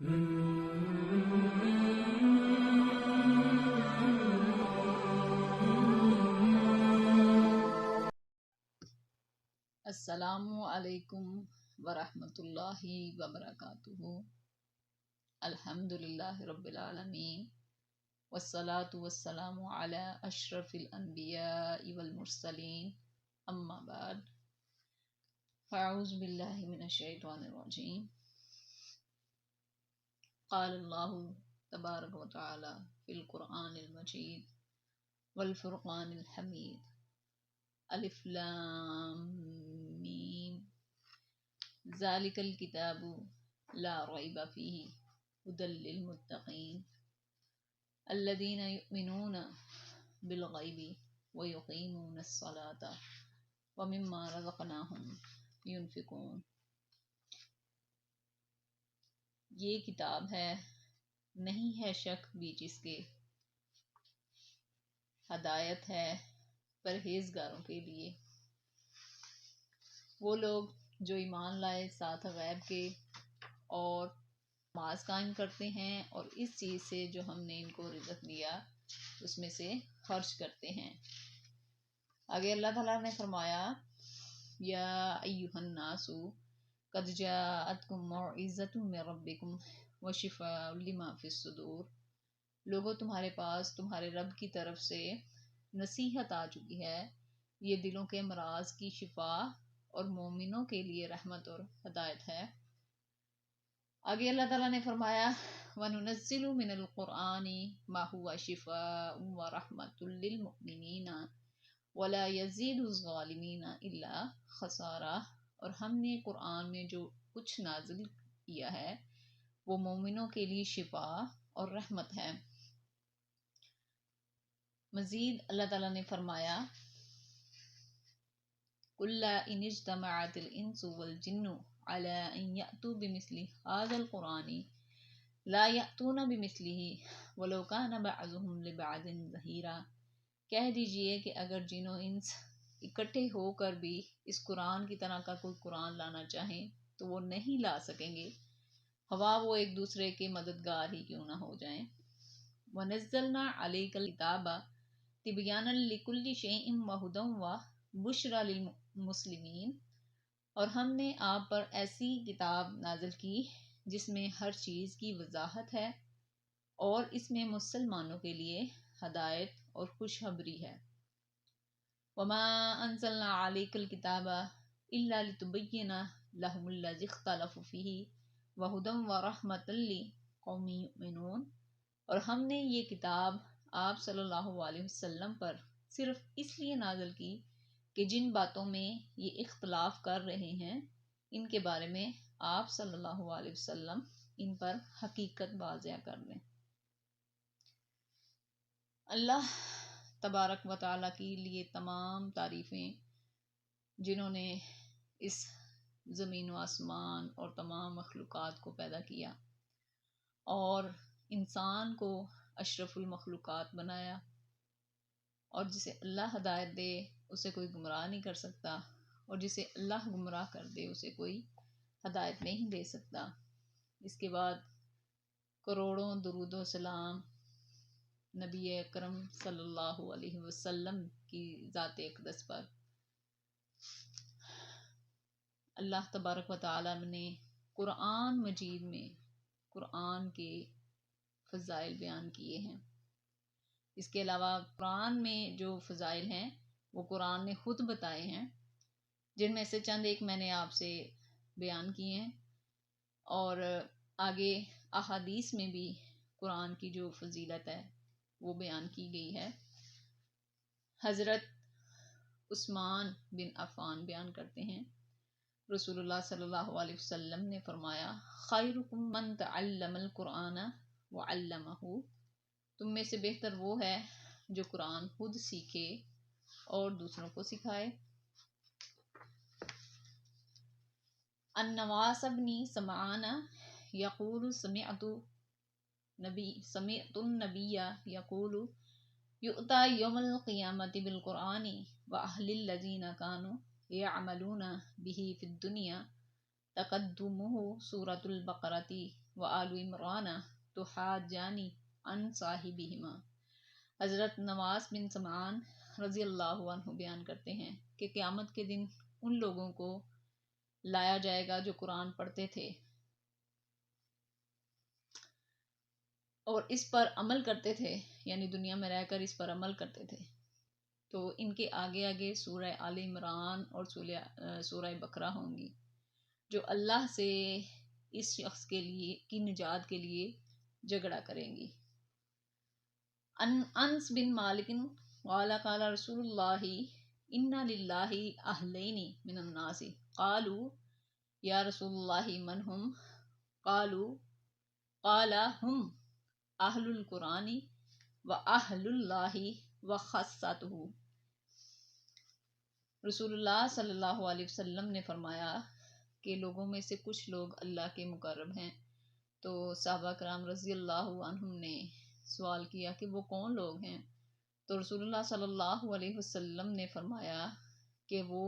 السلام علیکم ورحمۃ اللہ وبرکاتہ۔ الحمد للہ رب العالمین، والصلاة والسلام علی اشرف الانبیاء والمرسلین، اما بعد، فاعوذ باللہ من الشیطان الرجیم۔ قال اللہ تبارک و تعالی فی القرآن المجید والفرقان الحمید، الف لام میم، ذالک الکتاب لا ریب فیہ ھدی للمتقین الذین یؤمنون بالغیب ویقیمون الصلاۃ ومما رزقناہم ینفقون۔ یہ کتاب ہے، نہیں ہے شک بھی جس کے، ہدایت ہے پرہیزگاروں کے لیے۔ وہ لوگ جو ایمان لائے ساتھ غیب کے اور نماز قائم کرتے ہیں، اور اس چیز سے جو ہم نے ان کو رزق دیا اس میں سے خرچ کرتے ہیں۔ آگے اللہ تعالیٰ نے فرمایا، یا ایھا الناس قد جاءتکم موعظۃ من ربکم وشفاء لما فی الصدور۔ لوگوں، تمہارے پاس تمہارے رب کی طرف سے نصیحت آ چکی ہے، یہ دلوں کے امراض کی شفا اور مومنوں کے لیے رحمت اور ہدایت ہے۔ آگے اللہ تعالیٰ نے فرمایا، وَنُنَزِّلُ مِنَ الْقُرْآنِ مَا هُوَ شِفَاءٌ وَرَحْمَةٌ لِّلْمُؤْمِنِينَ وَلَا يَزِيدُ الظَّالِمِينَ إِلَّا خَسَارًا۔ اور ہم نے قرآن میں جو کچھ نازل کیا ہے وہ مومنوں کے لیے شفا اور رحمت ہے۔ مزید اللہ تعالیٰ نے فرمایا، قُل إِنِ اجْتَمَعَتِ الْإِنسُ وَالْجِنُّ عَلَىٰ أَن يَأْتُوا بِمِثْلِ هَٰذَا الْقُرْآنِ لَا يَأْتُونَ بِمِثْلِهِ وَلَوْ كَانَ بَعْضُهُمْ لِبَعْضٍ ظَهِيرًا۔ کہہ دیجئے کہ اگر جن و انس اکٹھے ہو کر بھی اس قرآن کی طرح کا کوئی قرآن لانا چاہیں تو وہ نہیں لا سکیں گے، خواہ وہ ایک دوسرے کے مددگار ہی کیوں نہ ہو جائیں۔ وَنَزَّلْنَا عَلَيْكَ الْكِتَابَ تِبْيَانًا لِكُلِّ شَيْءٍ وَهُدًى وَبُشْرًى لِلْمُسْلِمِينَ۔ اور ہم نے آپ پر ایسی کتاب نازل کی جس میں ہر چیز کی وضاحت ہے، اور اس میں مسلمانوں کے لیے ہدایت اور خوشخبری ہے۔ وَمَا أَنزَلْنَا عَلَيْكَ الْكِتَابَ إِلَّا لِتُبَيِّنَ لَهُمُ الَّذِي اخْتَلَفُوا فِيهِ وَهُدًى وَرَحْمَةً لِّقَوْمٍ يُؤْمِنُونَ۔ اور ہم نے یہ کتاب آپ صلی اللہ علیہ وسلم پر صرف اس لیے نازل کی کہ جن باتوں میں یہ اختلاف کر رہے ہیں ان کے بارے میں آپ صلی اللہ علیہ وسلم ان پر حقیقت واضح کر دیں۔ اللہ تبارک و تعالیٰ کے لیے تمام تعریفیں، جنہوں نے اس زمین و آسمان اور تمام مخلوقات کو پیدا کیا اور انسان کو اشرف المخلوقات بنایا، اور جسے اللہ ہدایت دے اسے کوئی گمراہ نہیں کر سکتا، اور جسے اللہ گمراہ کر دے اسے کوئی ہدایت نہیں دے سکتا۔ اس کے بعد کروڑوں درود و سلام نبی اکرم صلی اللہ علیہ وسلم کی ذات اقدس پر۔ اللہ تبارک و تعالیٰ نے قرآن مجید میں قرآن کے فضائل بیان کیے ہیں۔ اس کے علاوہ قرآن میں جو فضائل ہیں وہ قرآن نے خود بتائے ہیں، جن میں سے چند ایک میں نے آپ سے بیان کیے ہیں، اور آگے احادیث میں بھی قرآن کی جو فضیلت ہے وہ بیان کی گئی ہے۔ حضرت عثمان بن عفان بیان کرتے ہیں، رسول اللہ صلی اللہ علیہ وسلم نے فرمایا، خیرکم من تعلم القرآن وعلمہ۔ تم میں سے بہتر وہ ہے جو قرآن خود سیکھے اور دوسروں کو سکھائے۔ النواس بن سمعان یقول سمعت النبی یقول یؤتی یوم القیامۃ بالقرآن وأہل الذین کانوا یعملون به فی الدنیا تقدمہ سورۃ البقرۃ و آل عمران تحاجانی عن صاحبہما۔ حضرت نواس بن سمعان رضی اللہ عنہ بیان کرتے ہیں کہ قیامت کے دن ان لوگوں کو لایا جائے گا جو قرآن پڑھتے تھے اور اس پر عمل کرتے تھے، یعنی دنیا میں رہ کر اس پر عمل کرتے تھے، تو ان کے آگے آگے سورہ آل عمران اور سورہ بقرہ ہوں گی جو اللہ سے اس شخص کے لیے کی نجات کے لیے جھگڑا کریں گی۔ انس بن مالک قال قال رسول اللہ ان للہ اہلین من الناس قالوا یا رسول اللہ من ہم قال ہم اہل القرآن و اہل اللہ و خاصتہ۔ رسول اللہ صلی اللہ علیہ وسلم نے فرمایا کہ لوگوں میں سے کچھ لوگ اللہ کے مقرب ہیں، تو صحابہ کرام رضی اللہ عنہم نے سوال کیا کہ وہ کون لوگ ہیں؟ تو رسول اللہ صلی اللہ علیہ وسلم نے فرمایا کہ وہ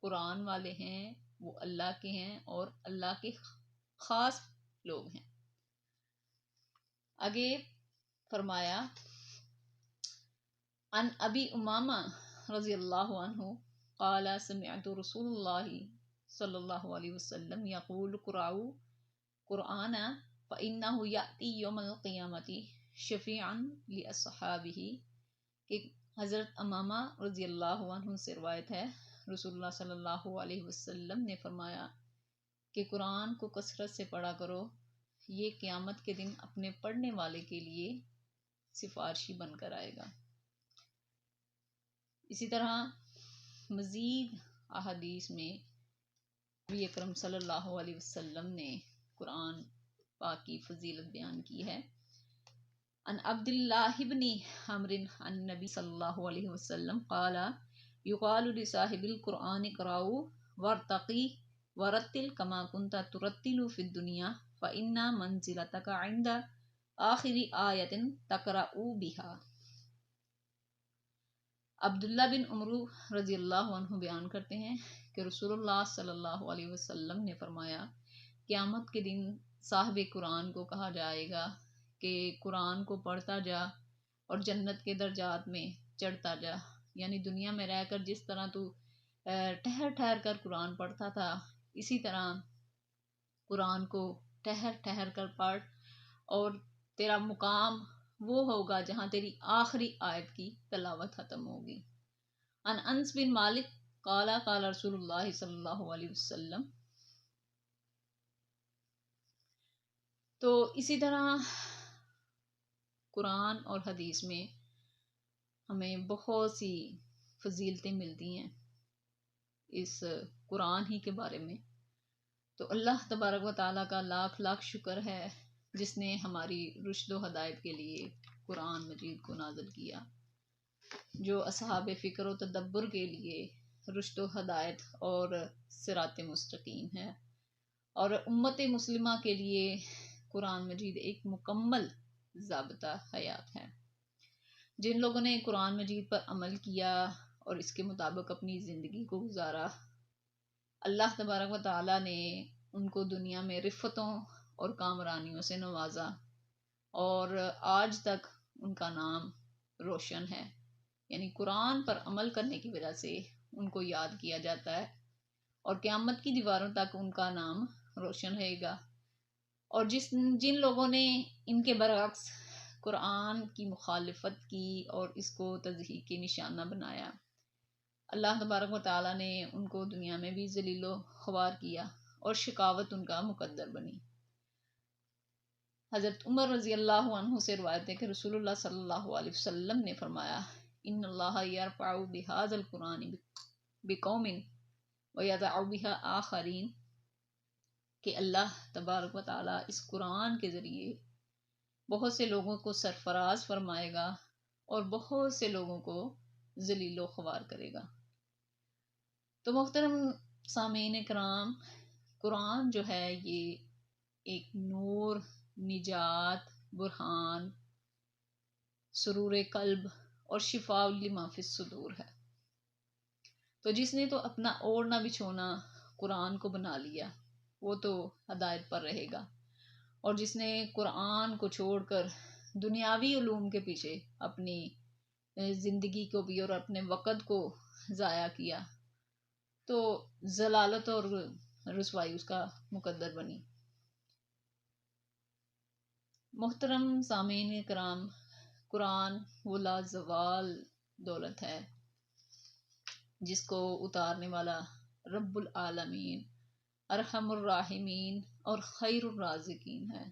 قرآن والے ہیں، وہ اللہ کے ہیں اور اللہ کے خاص لوگ ہیں۔ آگے فرمایا ان ابی امامہ رضی اللہ عنہ قال سمعت رسول اللہ صلی اللہ علیہ وسلم یقول قرأوا قرآن فإنہ یأتی یوم القیامۃ شفیعا لأصحابہ، کہ حضرت امامہ رضی اللہ عنہ سے روایت ہے رسول اللہ صلی اللہ علیہ وسلم نے فرمایا کہ قرآن کو کثرت سے پڑھا کرو، یہ قیامت کے دن اپنے پڑھنے والے کے لیے سفارشی بن کر آئے گا۔ اسی طرح مزید احادیث میں نبی اکرم صلی اللہ علیہ وسلم نے قرآن پاک کی فضیلت بیان کی ہے۔ ان عبداللہ بن عمرو عن نبی صلی اللہ علیہ وسلم قال یقال لصاحب القرآن اقرأوا وارتقی ورتل کما کنت ترتل فی الدنیا فإن منزلتک عند آخر آیۃ تقرأ بها۔ عبداللہ بن عمرو رضی اللہ عنہ بیان کرتے ہیں کہ رسول اللہ صلی اللہ علیہ وسلم نے فرمایا قیامت کے دن صاحب قرآن کو کہا جائے گا کہ قرآن کو پڑھتا جا اور جنت کے درجات میں چڑھتا جا، یعنی دنیا میں رہ کر جس طرح تو ٹھہر ٹھہر کر قرآن پڑھتا تھا، اسی طرح قرآن کو ٹھہر ٹھہر کر پڑھ اور تیرا مقام وہ ہوگا جہاں تیری آخری آیت کی تلاوت ختم ہوگی۔ ان انس بن مالک قال قال رسول اللہ صلی اللہ علیہ وسلم۔ تو اسی طرح قرآن اور حدیث میں ہمیں بہت سی فضیلتیں ملتی ہیں اس قرآن ہی کے بارے میں، تو اللہ تبارک و تعالیٰ کا لاکھ لاکھ شکر ہے جس نے ہماری رشد و ہدایت کے لیے قرآن مجید کو نازل کیا، جو اصحاب فکر و تدبر کے لیے رشد و ہدایت اور صراط مستقیم ہے، اور امت مسلمہ کے لیے قرآن مجید ایک مکمل ضابطہ حیات ہے۔ جن لوگوں نے قرآن مجید پر عمل کیا اور اس کے مطابق اپنی زندگی کو گزارا، اللہ تبارک و تعالیٰ نے ان کو دنیا میں رفتوں اور کامرانیوں سے نوازا، اور آج تک ان کا نام روشن ہے، یعنی قرآن پر عمل کرنے کی وجہ سے ان کو یاد کیا جاتا ہے اور قیامت کی دیواروں تک ان کا نام روشن رہے گا۔ اور جن لوگوں نے ان کے برعکس قرآن کی مخالفت کی اور اس کو تضحیک کی نشانہ بنایا، اللہ تبارک و تعالیٰ نے ان کو دنیا میں بھی ذلیل و خوار کیا اور شقاوت ان کا مقدر بنی۔ حضرت عمر رضی اللہ عنہ سے روایت ہے کہ رسول اللہ صلی اللہ علیہ وسلم نے فرمایا ان اللہ یرفع بہذا القرآن بقوم ویضع بها آخرین، کہ اللہ تبارک و تعالیٰ اس قرآن کے ذریعے بہت سے لوگوں کو سرفراز فرمائے گا اور بہت سے لوگوں کو ذلیل و خوار کرے گا۔ تو محترم سامعین کرام، قرآن جو ہے یہ ایک نور، نجات، برہان، سرور قلب اور شفاء لما فی الصدور ہے۔ تو جس نے تو اپنا اوڑھنا بچھونا قرآن کو بنا لیا وہ تو ہدایت پر رہے گا، اور جس نے قرآن کو چھوڑ کر دنیاوی علوم کے پیچھے اپنی زندگی کو بھی اور اپنے وقت کو ضائع کیا تو ضلالت اور رسوائی اس کا مقدر بنی۔ محترم سامعین کرام، قرآن وہ لازوال دولت ہے جس کو اتارنے والا رب العالمین، ارحم الراحمین اور خیر الرازقین ہے،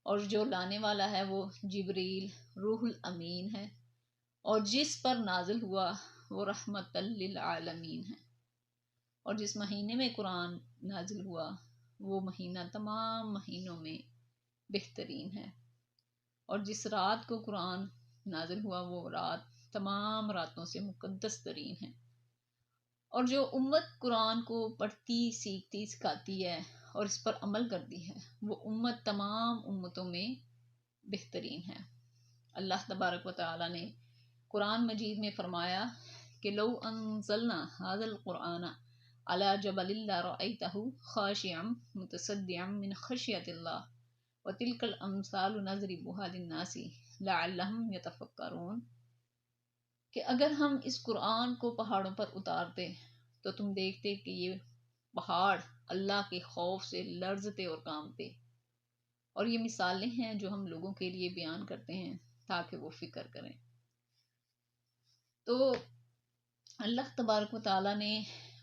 اور جو لانے والا ہے وہ جبریل روح الامین ہے، اور جس پر نازل ہوا وہ رحمت للعالمین ہے، اور جس مہینے میں قرآن نازل ہوا وہ مہینہ تمام مہینوں میں بہترین ہے، اور جس رات کو قرآن نازل ہوا وہ رات تمام راتوں سے مقدس ترین ہے، اور جو امت قرآن کو پڑھتی، سیکھتی، سکھاتی ہے اور اس پر عمل کرتی ہے وہ امت تمام امتوں میں بہترین ہے۔ اللہ تبارک و تعالی نے قرآن مجید میں فرمایا کہ لو انزلنا هذا القرآن على جبل لرأيته خاشعا متصدعا من خشية الله وتلك الامثال نضربها للناس لعلهم يتفکرون، کہ اگر ہم اس قرآن کو پہاڑوں پر اتارتے تو تم دیکھتے کہ یہ پہاڑ اللہ کے خوف سے لرزتے اور کانپتے، اور یہ مثالیں ہیں جو ہم لوگوں کے لیے بیان کرتے ہیں تاکہ وہ فکر کریں۔ تو اللہ تبارک و تعالیٰ نے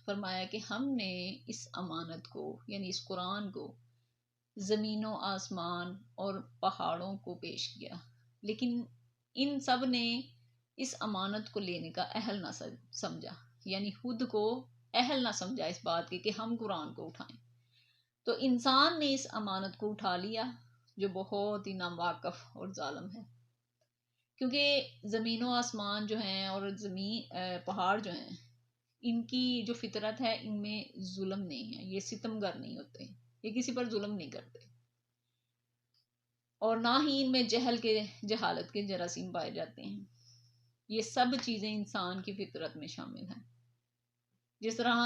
فرمایا کہ ہم نے اس امانت کو یعنی اس قرآن کو زمین و آسمان اور پہاڑوں کو پیش کیا، لیکن ان سب نے اس امانت کو لینے کا اہل نہ سمجھا، یعنی خود کو اہل نہ سمجھا اس بات کی کہ ہم قرآن کو اٹھائیں۔ تو انسان نے اس امانت کو اٹھا لیا جو بہت ہی ناواقف اور ظالم ہے، کیونکہ زمین و آسمان جو ہیں اور پہاڑ جو ہیں ان کی جو فطرت ہے ان میں ظلم نہیں ہے، یہ ستمگر نہیں ہوتے، یہ کسی پر ظلم نہیں کرتے، اور نہ ہی ان میں جہالت کے جراثیم پائے جاتے ہیں۔ یہ سب چیزیں انسان کی فطرت میں شامل ہیں۔ جس طرح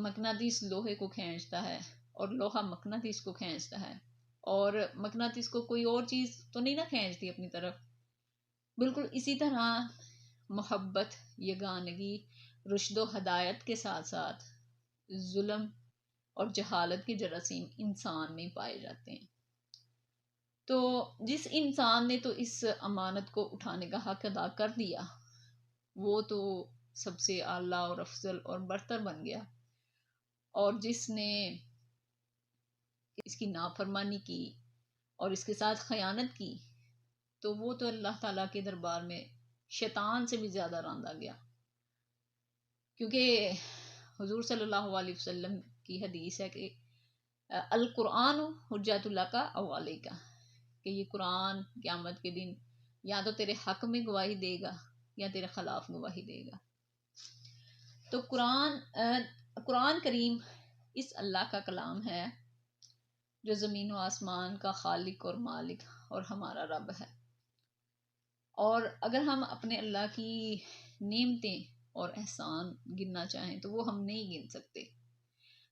مقناطیس لوہے کو کھینچتا ہے اور لوہا مقناطیس کو کھینچتا ہے، اور مقناطیس کو کوئی اور چیز تو نہیں نہ کھینچتی اپنی طرف، بالکل اسی طرح محبت، یگانگی، رشد و ہدایت کے ساتھ ساتھ ظلم اور جہالت کے جراثیم انسان میں پائے جاتے ہیں۔ تو جس انسان نے تو اس امانت کو اٹھانے کا حق ادا کر دیا وہ تو سب سے اعلیٰ اور افضل اور برتر بن گیا، اور جس نے اس کی نافرمانی کی اور اس کے ساتھ خیانت کی تو وہ تو اللہ تعالیٰ کے دربار میں شیطان سے بھی زیادہ راندا گیا، کیونکہ حضور صلی اللہ علیہ وسلم کی حدیث ہے کہ القرآن حجت لک او علیک، کہ یہ قرآن قیامت کے دن یا تو تیرے حق میں گواہی دے گا یا تیرے خلاف گواہی دے گا۔ تو قرآن کریم اس اللہ کا کلام ہے جو زمین و آسمان کا خالق اور مالک اور ہمارا رب ہے، اور اگر ہم اپنے اللہ کی نعمتیں اور احسان گننا چاہیں تو وہ ہم نہیں گن سکتے۔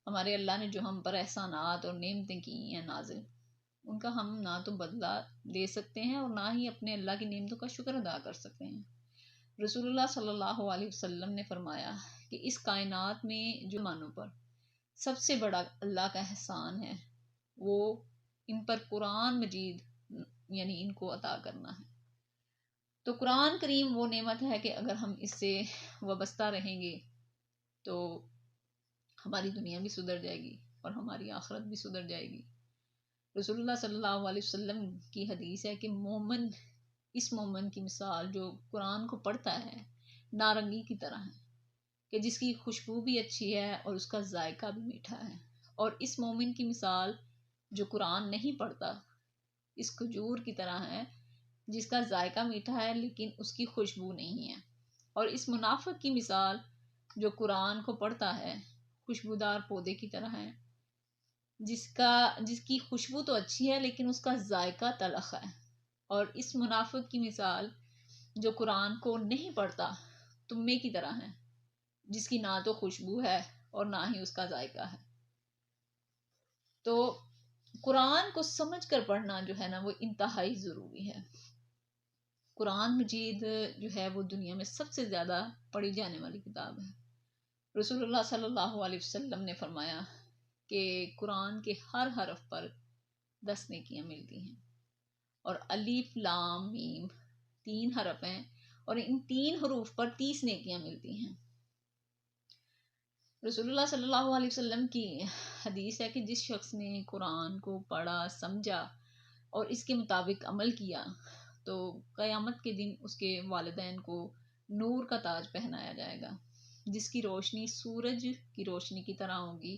ہمارے اللہ نے جو ہم پر احسانات اور نعمتیں کی ہیں نازل، ان کا ہم نہ تو بدلہ لے سکتے ہیں اور نہ ہی اپنے اللہ کی نعمتوں کا شکر ادا کر سکتے ہیں۔ رسول اللہ صلی اللہ علیہ وسلم نے فرمایا کہ اس کائنات میں جو مانوں پر سب سے بڑا اللہ کا احسان ہے وہ ان پر قرآن مجید یعنی ان کو عطا کرنا ہے۔ تو قرآن کریم وہ نعمت ہے کہ اگر ہم اس سے وابستہ رہیں گے تو ہماری دنیا بھی سدھر جائے گی اور ہماری آخرت بھی سدھر جائے گی۔ رسول اللہ صلی اللہ علیہ وسلم کی حدیث ہے کہ اس مومن کی مثال جو قرآن کو پڑھتا ہے نارنگی کی طرح ہے، کہ جس کی خوشبو بھی اچھی ہے اور اس کا ذائقہ بھی میٹھا ہے، اور اس مومن کی مثال جو قرآن نہیں پڑھتا اس کھجور کی طرح ہے جس کا ذائقہ میٹھا ہے لیکن اس کی خوشبو نہیں ہے، اور اس منافق کی مثال جو قرآن کو پڑھتا ہے خوشبودار پودے کی طرح ہے جس کی خوشبو تو اچھی ہے لیکن اس کا ذائقہ تلخ ہے، اور اس منافق کی مثال جو قرآن کو نہیں پڑھتا تمے کی طرح ہے جس کی نہ تو خوشبو ہے اور نہ ہی اس کا ذائقہ ہے۔ تو قرآن کو سمجھ کر پڑھنا جو ہے نا وہ انتہائی ضروری ہے۔ قرآن مجید جو ہے وہ دنیا میں سب سے زیادہ پڑھی جانے والی کتاب ہے۔ رسول اللہ صلی اللہ علیہ وسلم نے فرمایا کہ قرآن کے ہر حرف پر 10 نیکیاں ملتی ہیں، اور الف لام میم 3 حرف ہیں، اور ان 3 حروف پر 30 نیکیاں ملتی ہیں۔ رسول اللہ صلی اللہ علیہ وسلم کی حدیث ہے کہ جس شخص نے قرآن کو پڑھا، سمجھا اور اس کے مطابق عمل کیا تو قیامت کے دن اس کے والدین کو نور کا تاج پہنایا جائے گا، جس کی روشنی سورج کی روشنی کی طرح ہوگی،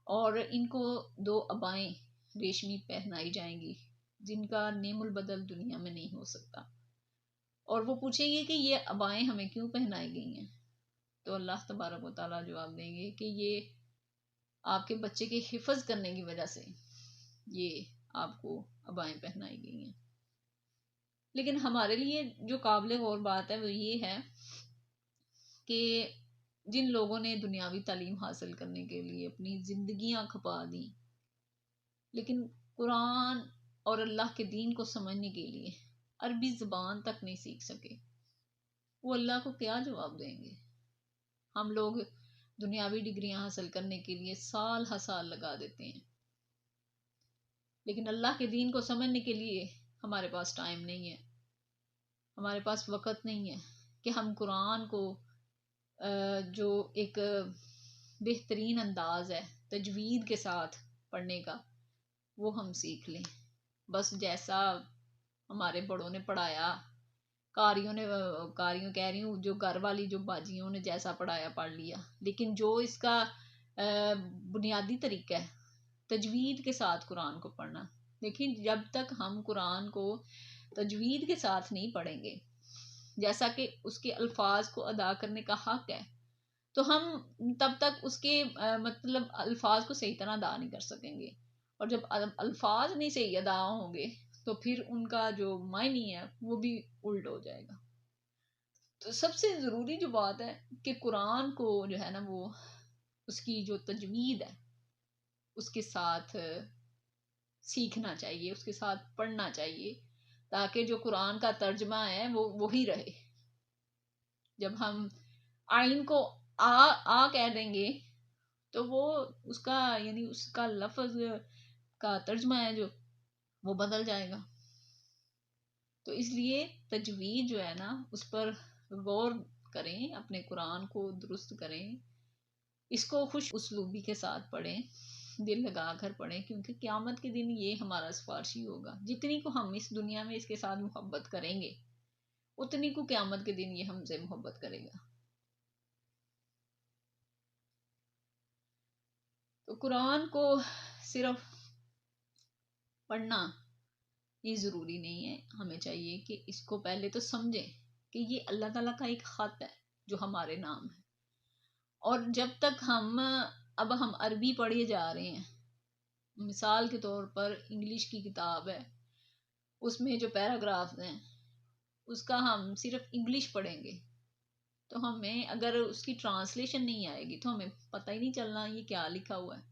اور ان کو 2 عبائیں ریشمی پہنائی جائیں گی جن کا نیم البدل دنیا میں نہیں ہو سکتا۔ اور وہ پوچھیں گے کہ یہ عبائیں ہمیں کیوں پہنائی گئی ہیں؟ تو اللہ تبارک و تعالیٰ جواب دیں گے کہ یہ آپ کے بچے کے حفظ کرنے کی وجہ سے یہ آپ کو عبائیں پہنائی گئی ہیں۔ لیکن ہمارے لیے جو قابل غور بات ہے وہ یہ ہے کہ جن لوگوں نے دنیاوی تعلیم حاصل کرنے کے لیے اپنی زندگیاں کھپا دیں، لیکن قرآن اور اللہ کے دین کو سمجھنے کے لیے عربی زبان تک نہیں سیکھ سکے، وہ اللہ کو کیا جواب دیں گے؟ ہم لوگ دنیاوی ڈگریاں حاصل کرنے کے لیے سال ہر سال لگا دیتے ہیں، لیکن اللہ کے دین کو سمجھنے کے لیے ہمارے پاس ٹائم نہیں ہے، ہمارے پاس وقت نہیں ہے کہ ہم قرآن کو جو ایک بہترین انداز ہے تجوید کے ساتھ پڑھنے کا وہ ہم سیکھ لیں۔ بس جیسا ہمارے بڑوں نے پڑھایا، قاریوں کہہ رہی ہوں، جو گھر والی جو باجیوں نے جیسا پڑھایا پڑھ لیا، لیکن جو اس کا بنیادی طریقہ ہے تجوید کے ساتھ قرآن کو پڑھنا، لیکن جب تک ہم قرآن کو تجوید کے ساتھ نہیں پڑھیں گے، جیسا کہ اس کے الفاظ کو ادا کرنے کا حق ہے، تو ہم تب تک اس کے مطلب الفاظ کو صحیح طرح ادا نہیں کر سکیں گے، اور جب الفاظ نہیں صحیح ادا ہوں گے تو پھر ان کا جو معنی ہے وہ بھی الٹ ہو جائے گا۔ تو سب سے ضروری جو بات ہے کہ قرآن کو جو ہے نا وہ اس کی جو تجوید ہے اس کے ساتھ سیکھنا چاہیے، اس کے ساتھ پڑھنا چاہیے، تاکہ جو قرآن کا ترجمہ ہے وہ وہی رہے۔ جب ہم آئین کو آ کہہ دیں گے تو وہ اس کا یعنی اس کا لفظ کا ترجمہ ہے جو وہ بدل جائے گا۔ تو اس لیے تجوید جو ہے نا اس پر غور کریں، اپنے قرآن کو درست کریں، اس کو خوش اسلوبی کے ساتھ پڑھیں، دل لگا کر پڑھیں، کیونکہ قیامت کے دن یہ ہمارا سفارشی ہوگا۔ جتنی کو ہم اس دنیا میں اس کے ساتھ محبت کریں گے اتنی کو قیامت کے دن یہ ہم سے محبت کرے گا۔ تو قرآن کو صرف پڑھنا یہ ضروری نہیں ہے، ہمیں چاہیے کہ اس کو پہلے تو سمجھیں کہ یہ اللہ تعالیٰ کا ایک خط ہے جو ہمارے نام ہے، اور جب تک اب ہم عربی پڑھے جا رہے ہیں، مثال کے طور پر انگلش کی کتاب ہے، اس میں جو پیراگراف ہیں اس کا ہم صرف انگلش پڑھیں گے تو ہمیں اگر اس کی ٹرانسلیشن نہیں آئے گی تو ہمیں پتہ ہی نہیں چلنا یہ کیا لکھا ہوا ہے۔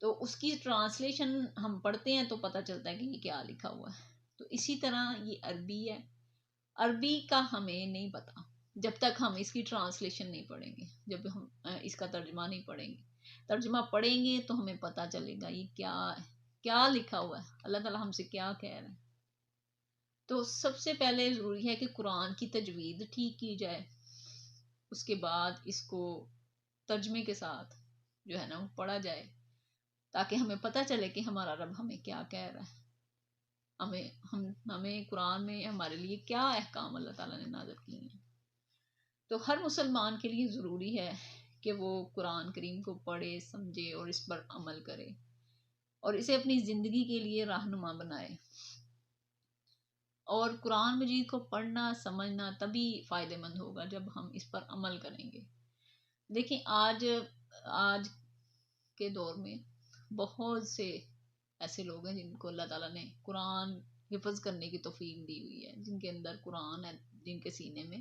تو اس کی ٹرانسلیشن ہم پڑھتے ہیں تو پتہ چلتا ہے کہ یہ کیا لکھا ہوا ہے۔ تو اسی طرح یہ عربی ہے، عربی کا ہمیں نہیں پتہ جب تک ہم اس کی ٹرانسلیشن نہیں پڑھیں گے، جب ہم اس کا ترجمہ نہیں پڑھیں گے۔ ترجمہ پڑھیں گے تو ہمیں پتہ چلے گا یہ کیا ہے، کیا لکھا ہوا ہے، اللہ تعالیٰ ہم سے کیا کہہ رہے ہیں۔ تو سب سے پہلے ضروری ہے کہ قرآن کی تجوید ٹھیک کی جائے، اس کے بعد اس کو ترجمے کے ساتھ جو ہے نا وہ پڑھا جائے، تاکہ ہمیں پتہ چلے کہ ہمارا رب ہمیں کیا کہہ رہا ہے، ہمیں قرآن میں ہمارے لیے کیا احکام اللہ تعالیٰ نے نازل کیے ہیں۔ تو ہر مسلمان کے لیے ضروری ہے کہ وہ قرآن کریم کو پڑھے، سمجھے اور اس پر عمل کرے، اور اسے اپنی زندگی کے لیے رہنما بنائے۔ اور قرآن مجید کو پڑھنا سمجھنا تبھی فائدہ مند ہوگا جب ہم اس پر عمل کریں گے۔ دیکھیں آج کے دور میں بہت سے ایسے لوگ ہیں جن کو اللہ تعالیٰ نے قرآن حفظ کرنے کی توفیق دی ہوئی ہے، جن کے اندر قرآن ہے، جن کے سینے میں،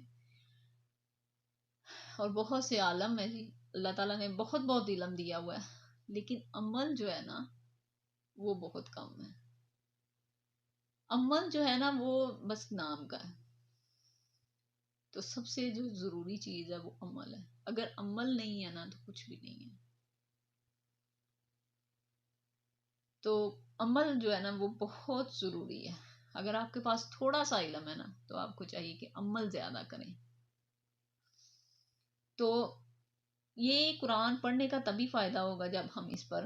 اور بہت سے عالم ہیں جی اللہ تعالیٰ نے بہت علم دیا ہوا ہے، لیکن عمل جو ہے نا وہ بہت کم ہے. عمل جو ہے نا وہ بس نام کا ہے. تو سب سے جو ضروری چیز ہے وہ عمل ہے. اگر عمل نہیں ہے نا تو کچھ بھی نہیں ہے. تو عمل جو ہے نا وہ بہت ضروری ہے. اگر آپ کے پاس تھوڑا سا علم ہے نا تو آپ کو چاہیے کہ عمل زیادہ کریں. تو یہ قرآن پڑھنے کا تبھی فائدہ ہوگا جب ہم اس پر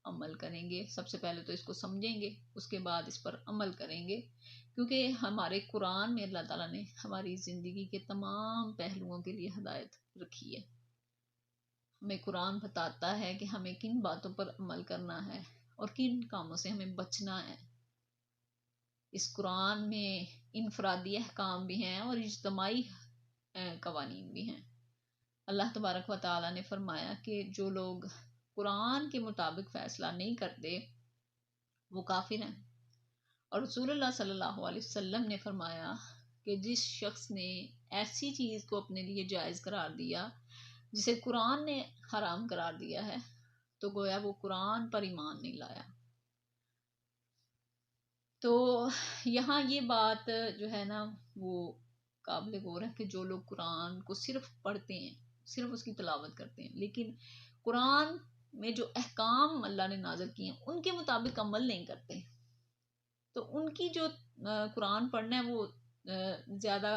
عمل کریں گے. سب سے پہلے تو اس کو سمجھیں گے، اس کے بعد اس پر عمل کریں گے. کیونکہ ہمارے قرآن میں اللہ تعالیٰ نے ہماری زندگی کے تمام پہلوؤں کے لیے ہدایت رکھی ہے. ہمیں قرآن بتاتا ہے کہ ہمیں کن باتوں پر عمل کرنا ہے اور کن کاموں سے ہمیں بچنا ہے. اس قرآن میں انفرادی احکام بھی ہیں اور اجتماعی قوانین بھی ہیں. اللہ تبارک و تعالیٰ نے فرمایا کہ جو لوگ قرآن کے مطابق فیصلہ نہیں کرتے وہ کافر ہیں. اور رسول اللہ صلی اللہ علیہ وسلم نے فرمایا کہ جس شخص نے ایسی چیز کو اپنے لیے جائز قرار دیا جسے قرآن نے حرام قرار دیا ہے تو گویا وہ قرآن پر ایمان نہیں لایا. تو یہاں یہ بات جو ہے نا وہ قابل غور ہے کہ جو لوگ قرآن کو صرف پڑھتے ہیں، صرف اس کی تلاوت کرتے ہیں، لیکن قرآن میں جو احکام اللہ نے نازل کیے ہیں ان کے مطابق عمل نہیں کرتے، تو ان کی جو قرآن پڑھنا ہے وہ زیادہ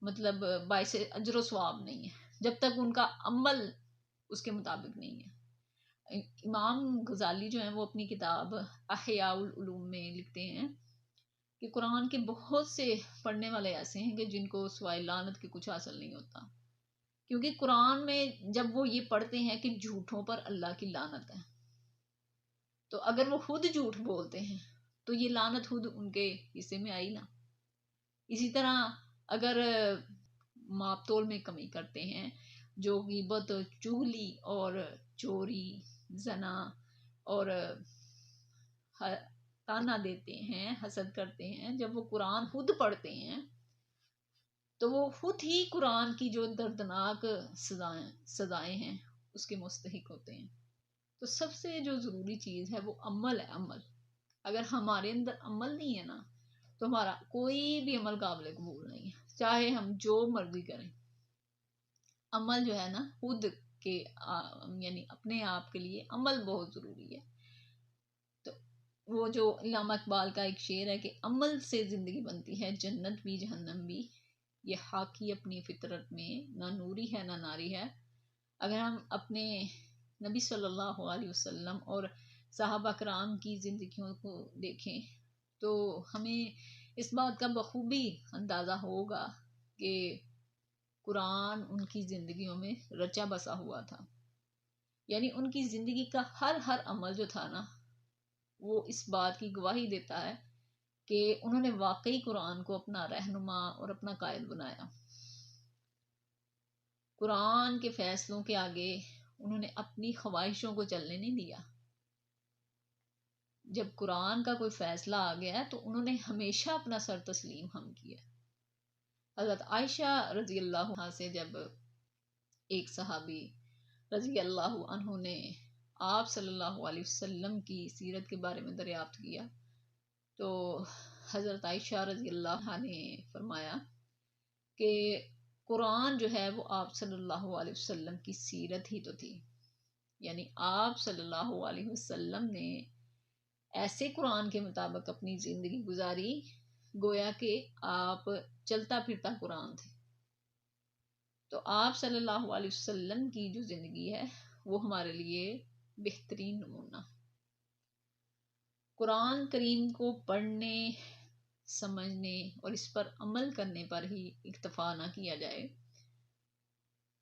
مطلب باعث اجر و ثواب نہیں ہے جب تک ان کا عمل اس کے مطابق نہیں ہے. امام غزالی جو ہیں وہ اپنی کتاب احیاء العلوم میں لکھتے ہیں کہ قرآن کے بہت سے پڑھنے والے ایسے ہیں کہ جن کو سوائے لعنت کے کچھ حاصل نہیں ہوتا. کیونکہ قرآن میں جب وہ یہ پڑھتے ہیں کہ جھوٹوں پر اللہ کی لعنت ہے، تو اگر وہ خود جھوٹ بولتے ہیں تو یہ لعنت خود ان کے حصے میں آئی نا. اسی طرح اگر ماپ تول میں کمی کرتے ہیں، جو غیبت، چغلی اور چوری، زنا اور تانا دیتے ہیں، حسد کرتے ہیں، جب وہ قرآن خود پڑھتے ہیں تو وہ خود ہی قرآن کی جو دردناک سزائیں ہیں اس کے مستحق ہوتے ہیں. تو سب سے جو ضروری چیز ہے وہ عمل ہے. عمل اگر ہمارے اندر عمل نہیں ہے نا تو ہمارا کوئی بھی عمل قابل قبول نہیں ہے، چاہے ہم جو مرضی کریں. عمل جو ہے نا خود کے یعنی اپنے آپ کے لیے عمل بہت ضروری ہے. تو وہ جو علامہ اقبال کا ایک شعر ہے کہ عمل سے زندگی بنتی ہے جنت بھی جہنم بھی، یہ حاکی اپنی فطرت میں نہ نوری ہے نہ ناری ہے. اگر ہم اپنے نبی صلی اللہ علیہ وسلم اور صحابہ کرام کی زندگیوں کو دیکھیں تو ہمیں اس بات کا بخوبی اندازہ ہوگا کہ قرآن ان کی زندگیوں میں رچا بسا ہوا تھا. یعنی ان کی زندگی کا ہر عمل جو تھا نا وہ اس بات کی گواہی دیتا ہے کہ انہوں نے واقعی قرآن کو اپنا رہنما اور اپنا قائد بنایا. قرآن کے فیصلوں کے آگے انہوں نے اپنی خواہشوں کو چلنے نہیں دیا. جب قرآن کا کوئی فیصلہ آ گیا تو انہوں نے ہمیشہ اپنا سر تسلیم ہم کیا. حضرت عائشہ رضی اللہ عنہا سے جب ایک صحابی رضی اللہ عنہ نے آپ صلی اللہ علیہ وسلم کی سیرت کے بارے میں دریافت کیا تو حضرت عائشہ رضی اللہ عنہا نے فرمایا کہ قرآن جو ہے وہ آپ صلی اللہ علیہ وسلم کی سیرت ہی تو تھی. یعنی آپ صلی اللہ علیہ وسلم نے ایسے قرآن کے مطابق اپنی زندگی گزاری گویا کہ آپ چلتا پھرتا قرآن تھے. تو آپ صلی اللہ علیہ وسلم کی جو زندگی ہے وہ ہمارے لیے بہترین نمونہ. قرآن کریم کو پڑھنے، سمجھنے اور اس پر عمل کرنے پر ہی اکتفا نہ کیا جائے.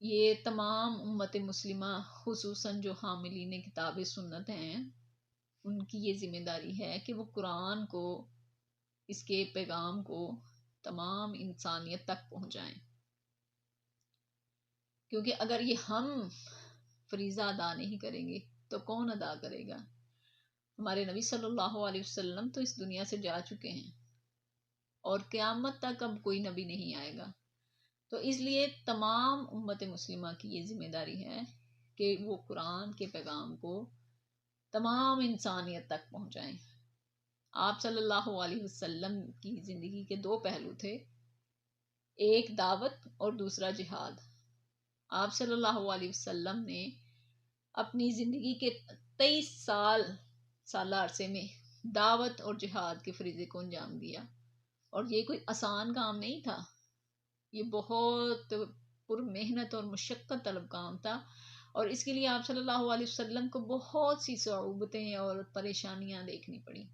یہ تمام امت مسلمہ خصوصاً جو حاملین کتاب سنت ہیں ان کی یہ ذمہ داری ہے کہ وہ قرآن کو، اس کے پیغام کو تمام انسانیت تک پہنچائیں. کیونکہ اگر یہ ہم فریضہ ادا نہیں کریں گے تو کون ادا کرے گا؟ ہمارے نبی صلی اللہ علیہ وسلم تو اس دنیا سے جا چکے ہیں اور قیامت تک اب کوئی نبی نہیں آئے گا. تو اس لیے تمام امت مسلمہ کی یہ ذمہ داری ہے کہ وہ قرآن کے پیغام کو تمام انسانیت تک پہنچائیں۔ آپ صلی اللہ علیہ وسلم کی زندگی کے دو پہلو تھے، ایک دعوت اور دوسرا جہاد۔ آپ صلی اللہ علیہ وسلم نے اپنی زندگی کے 23 سالہ عرصے میں دعوت اور جہاد کے فریضے کو انجام دیا، اور یہ کوئی آسان کام نہیں تھا، یہ بہت پر محنت اور مشقت طلب کام تھا، اور اس کے لیے آپ صلی اللہ علیہ وسلم کو بہت سی صعوبتیں اور پریشانیاں دیکھنی پڑیں،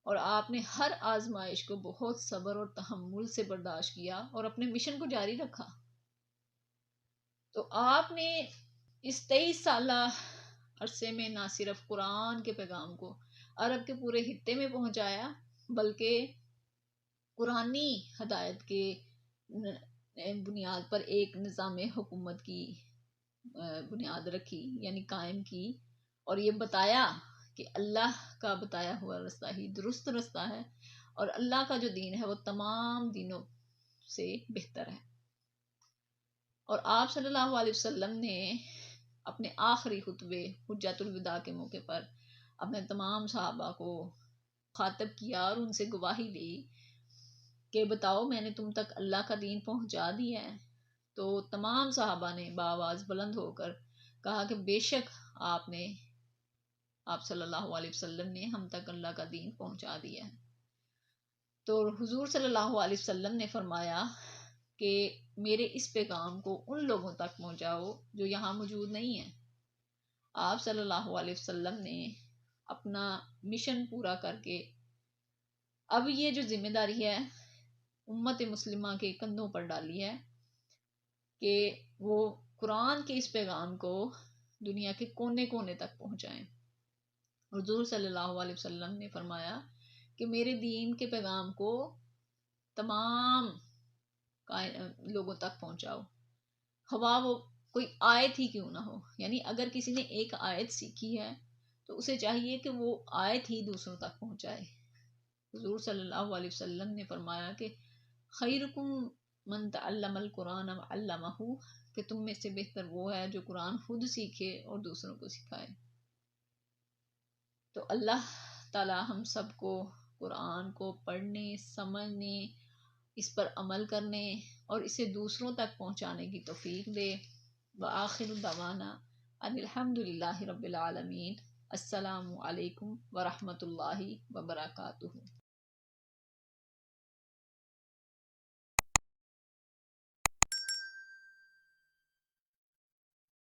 اور آپ نے ہر آزمائش کو بہت صبر اور تحمل سے برداشت کیا اور اپنے مشن کو جاری رکھا۔ تو آپ نے اس 23 سالہ عرصے میں نہ صرف قرآن کے پیغام کو عرب کے پورے خطے میں پہنچایا، بلکہ قرآنی ہدایت کے بنیاد پر ایک نظام حکومت کی بنیاد رکھی، یعنی قائم کی، اور یہ بتایا کہ اللہ کا بتایا ہوا رستہ ہی درست رستہ ہے، اور اللہ کا جو دین ہے وہ تمام دینوں سے بہتر ہے۔ اور آپ صلی اللہ علیہ وسلم نے اپنے آخری خطبے حجۃ الوداع کے موقع پر اپنے تمام صحابہ کو خاطب کیا اور ان سے گواہی لی کہ بتاؤ میں نے تم تک اللہ کا دین پہنچا دیا ہے؟ تو تمام صحابہ نے بآواز بلند ہو کر کہا کہ بے شک آپ صلی اللہ علیہ وسلم نے ہم تک اللہ کا دین پہنچا دیا ہے۔ تو حضور صلی اللہ علیہ وسلم نے فرمایا کہ میرے اس پیغام کو ان لوگوں تک پہنچاؤ جو یہاں موجود نہیں ہیں۔ آپ صلی اللہ علیہ وسلم نے اپنا مشن پورا کر کے اب یہ جو ذمہ داری ہے امت مسلمہ کے کندھوں پر ڈالی ہے کہ وہ قرآن کے اس پیغام کو دنیا کے کونے کونے تک پہنچائیں۔ حضور صلی اللہ علیہ وسلم نے فرمایا کہ میرے دین کے پیغام کو تمام لوگوں تک پہنچاؤ، خواہ وہ کوئی آیت ہی کیوں نہ ہو، یعنی اگر کسی نے ایک آیت سیکھی ہے تو اسے چاہیے کہ وہ آیت ہی دوسروں تک پہنچائے۔ حضور صلی اللہ علیہ وسلم نے فرمایا کہ خیرکم من تعلم القرآن وعلمہ، کہ تم میں سے بہتر وہ ہے جو قرآن خود سیکھے اور دوسروں کو سکھائے۔ تو اللہ تعالی ہم سب کو قرآن کو پڑھنے، سمجھنے، اس پر عمل کرنے اور اسے دوسروں تک پہنچانے کی توفیق دے۔ وآخر دعوانا ان الحمد للہ رب العالمین۔ السلام علیکم ورحمۃ اللہ وبرکاتہ۔